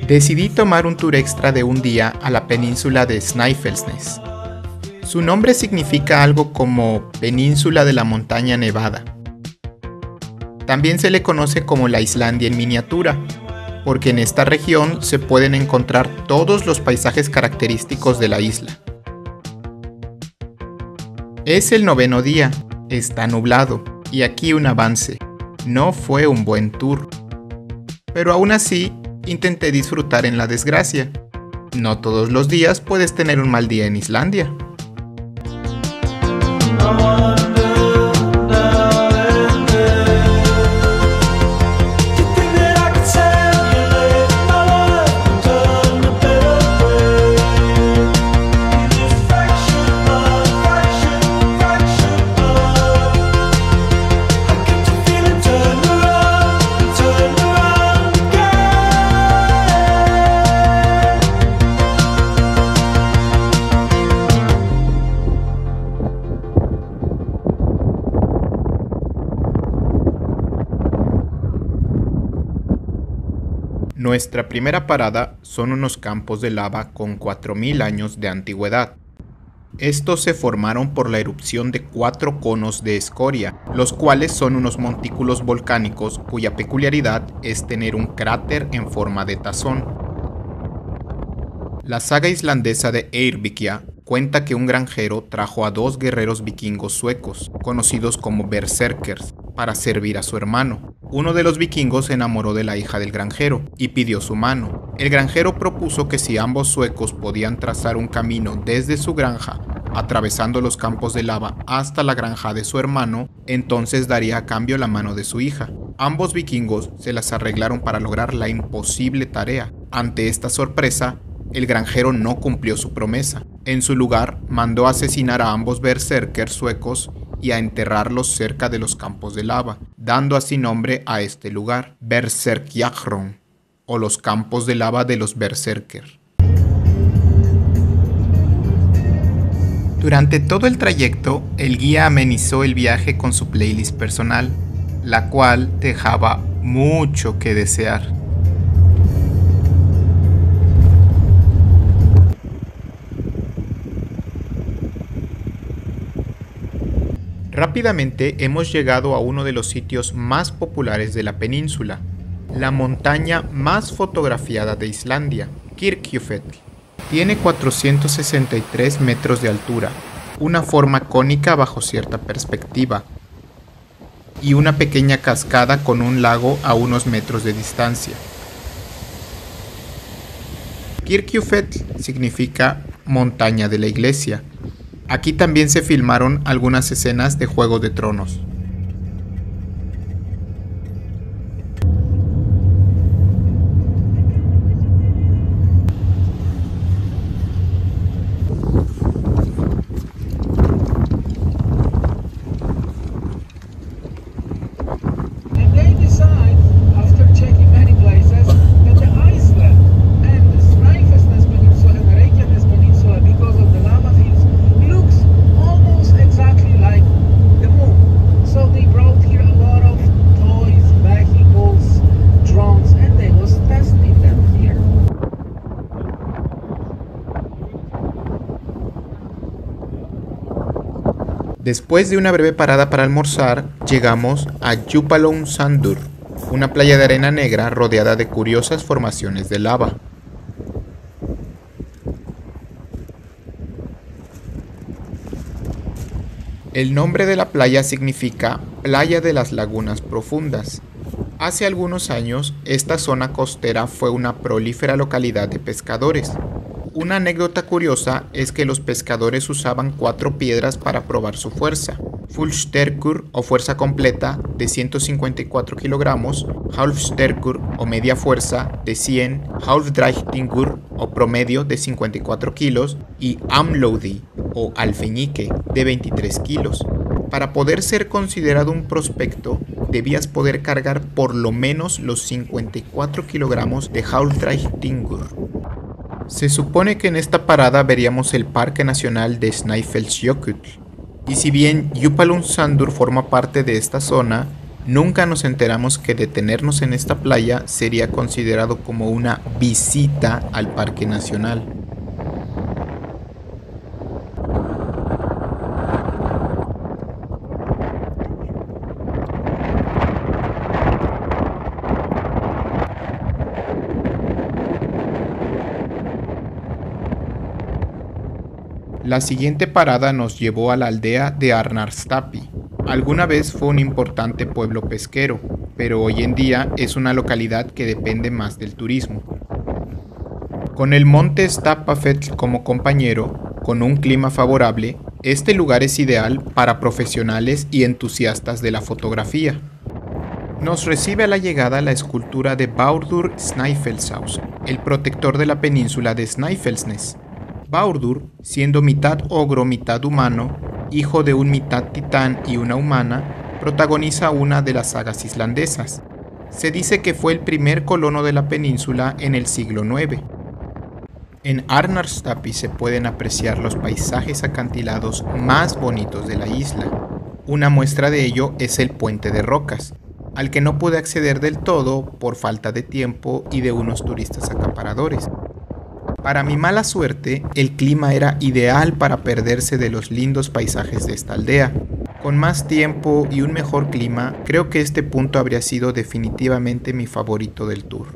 Decidí tomar un tour extra de un día a la península de Snæfellsnes. Su nombre significa algo como Península de la Montaña Nevada. También se le conoce como la Islandia en miniatura, porque en esta región se pueden encontrar todos los paisajes característicos de la isla. Es el 9º día, está nublado, y aquí un avance. No fue un buen tour. Pero aún así, intenté disfrutar en la desgracia. No todos los días puedes tener un mal día en Islandia. Nuestra primera parada son unos campos de lava con 4000 años de antigüedad. Estos se formaron por la erupción de 4 conos de escoria, los cuales son unos montículos volcánicos cuya peculiaridad es tener un cráter en forma de tazón. La saga islandesa de Eyrbyggja cuenta que un granjero trajo a 2 guerreros vikingos suecos, conocidos como berserkers, para servir a su hermano. Uno de los vikingos se enamoró de la hija del granjero y pidió su mano. El granjero propuso que si ambos suecos podían trazar un camino desde su granja, atravesando los campos de lava hasta la granja de su hermano, entonces daría a cambio la mano de su hija. Ambos vikingos se las arreglaron para lograr la imposible tarea. Ante esta sorpresa, el granjero no cumplió su promesa. En su lugar, mandó asesinar a ambos berserkers suecos y a enterrarlos cerca de los campos de lava, dando así nombre a este lugar, Berserkjahron, o los campos de lava de los berserker. Durante todo el trayecto, el guía amenizó el viaje con su playlist personal, la cual dejaba mucho que desear. Rápidamente hemos llegado a uno de los sitios más populares de la península, la montaña más fotografiada de Islandia, Kirkjufell. Tiene 463 metros de altura, una forma cónica bajo cierta perspectiva, y una pequeña cascada con un lago a unos metros de distancia. Kirkjufell significa montaña de la iglesia. Aquí también se filmaron algunas escenas de Juego de Tronos. Después de una breve parada para almorzar, llegamos a Djúpalónsandur, una playa de arena negra rodeada de curiosas formaciones de lava. El nombre de la playa significa Playa de las Lagunas Profundas. Hace algunos años, esta zona costera fue una prolífera localidad de pescadores. Una anécdota curiosa es que los pescadores usaban 4 piedras para probar su fuerza: Fullstyrkur o fuerza completa de 154 kilogramos, Hálfstyrkur o media fuerza de 100, Hálfdrættingur o promedio de 54 kilos y Amlóði o alfeñique de 23 kilos. Para poder ser considerado un prospecto, debías poder cargar por lo menos los 54 kilogramos de Hálfdrættingur. Se supone que en esta parada veríamos el Parque Nacional de Snæfellsjökull, y si bien Djúpalónsandur forma parte de esta zona, Nunca nos enteramos que detenernos en esta playa sería considerado como una visita al Parque Nacional. La siguiente parada nos llevó a la aldea de Arnarstapi. Alguna vez fue un importante pueblo pesquero, pero hoy en día es una localidad que depende más del turismo. Con el monte Stapafjell como compañero, con un clima favorable, este lugar es ideal para profesionales y entusiastas de la fotografía. Nos recibe a la llegada la escultura de Bárður Snæfellsás, el protector de la península de Snæfellsnes. Bárður, siendo mitad ogro, mitad humano, hijo de un mitad titán y una humana, protagoniza una de las sagas islandesas. Se dice que fue el primer colono de la península en el siglo IX. En Arnarstapi se pueden apreciar los paisajes acantilados más bonitos de la isla. Una muestra de ello es el Puente de Rocas, al que no pude acceder del todo por falta de tiempo y de unos turistas acaparadores. Para mi mala suerte, el clima era ideal para perderse de los lindos paisajes de esta aldea. Con más tiempo y un mejor clima, creo que este punto habría sido definitivamente mi favorito del tour.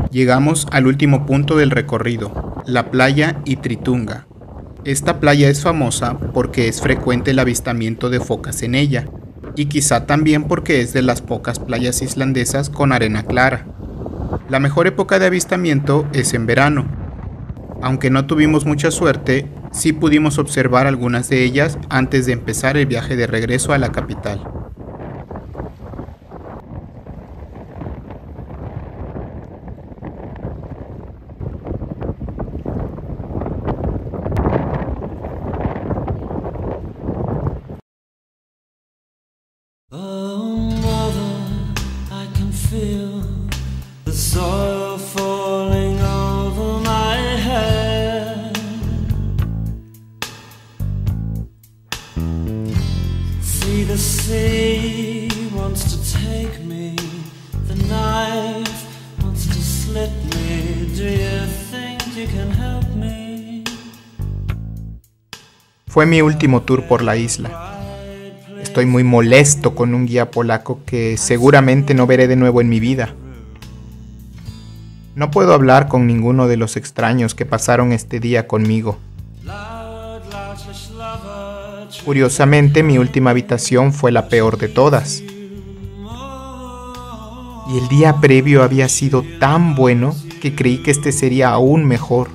Llegamos al último punto del recorrido, la playa Ytri-Tunga. Esta playa es famosa porque es frecuente el avistamiento de focas en ella, y quizá también porque es de las pocas playas islandesas con arena clara. La mejor época de avistamiento es en verano. Aunque no tuvimos mucha suerte, sí pudimos observar algunas de ellas antes de empezar el viaje de regreso a la capital. The sea wants to take me, the knife wants to slit me. Do you think you can help me? Fue mi último tour por la isla. Estoy muy molesto con un guía polaco que seguramente no veré de nuevo en mi vida. No puedo hablar con ninguno de los extraños que pasaron este día conmigo. Curiosamente, mi última habitación fue la peor de todas. Y el día previo había sido tan bueno que creí que este sería aún mejor.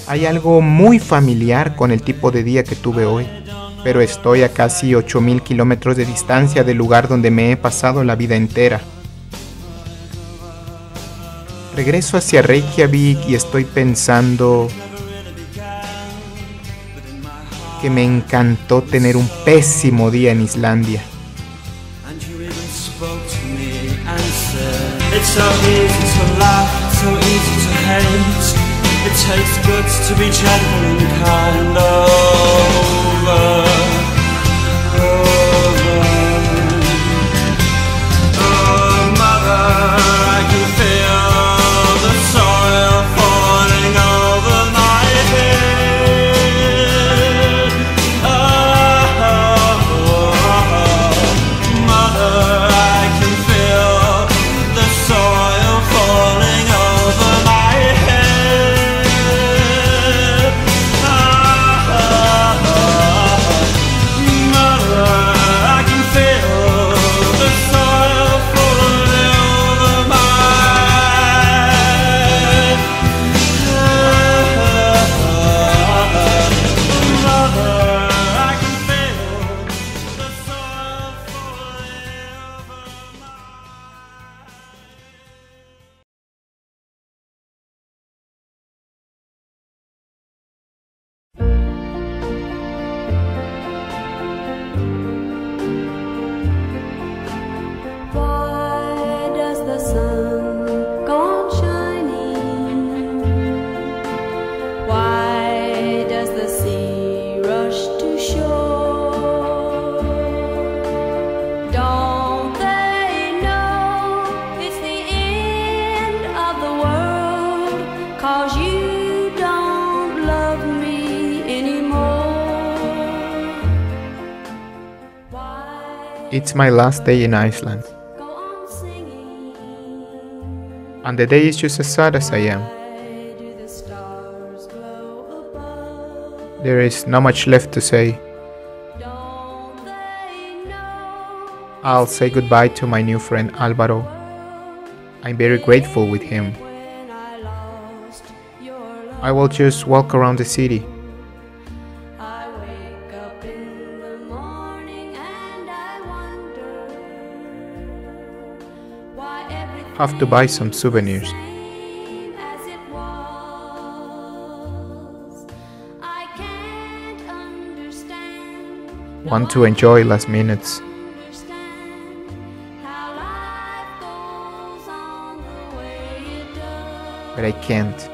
Hay algo muy familiar con el tipo de día que tuve hoy, pero estoy a casi 8.000 kilómetros de distancia del lugar donde me he pasado la vida entera. Regreso hacia Reykjavik y estoy pensando que me encantó tener un pésimo día en Islandia. It's my last day in Iceland, and the day is just as sad as I am. There is not much left to say. I'll say goodbye to my new friend Alvaro. I'm very grateful with him. I will just walk around the city. Have to buy some souvenirs. Want to enjoy last minutes. But I can't.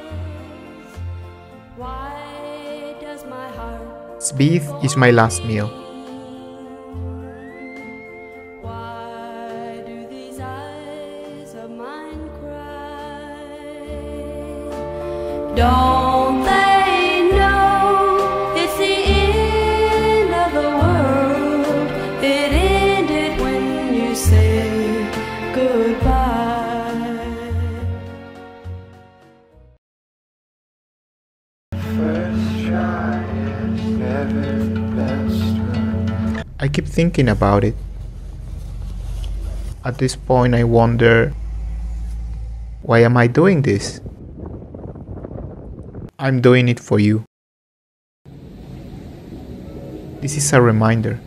Speed is my last meal. Don't they know it's the end of the world? It ended when you said goodbye. First try is never the best. I keep thinking about it. At this point I wonder, why am I doing this? I'm doing it for you. This is a reminder.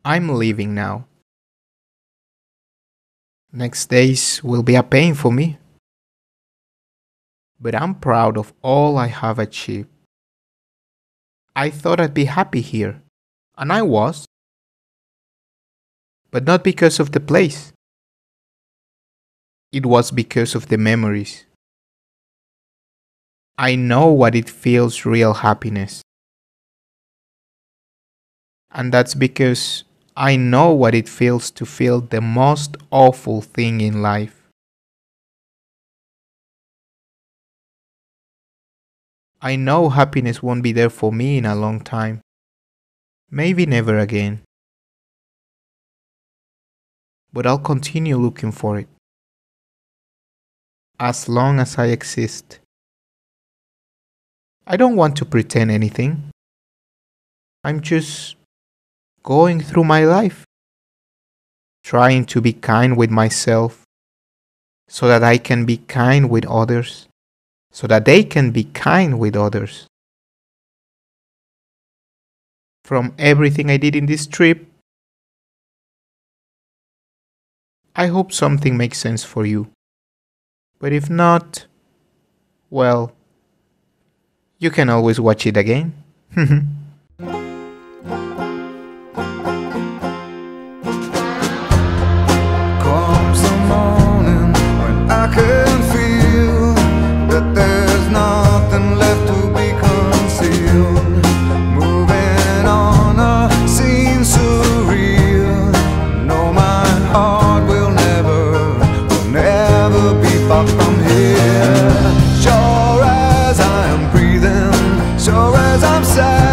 I'm leaving now. Next days will be a pain for me. But I'm proud of all I have achieved. I thought I'd be happy here. And I was. But not because of the place. It was because of the memories. I know what it feels real happiness. And that's because I know what it feels to feel the most awful thing in life. I know happiness won't be there for me in a long time. Maybe never again. But I'll continue looking for it. As long as I exist. I don't want to pretend anything. I'm just going through my life. Trying to be kind with myself. So that I can be kind with others. So that they can be kind with others. From everything I did in this trip, I hope something makes sense for you. But if not, well, you can always watch it again. Comes the morning when I can feel that there's nothing left to be concealed. Moving on a scene surreal. No, my heart will never be far from here. Sure as I am breathing, sure as I'm sad.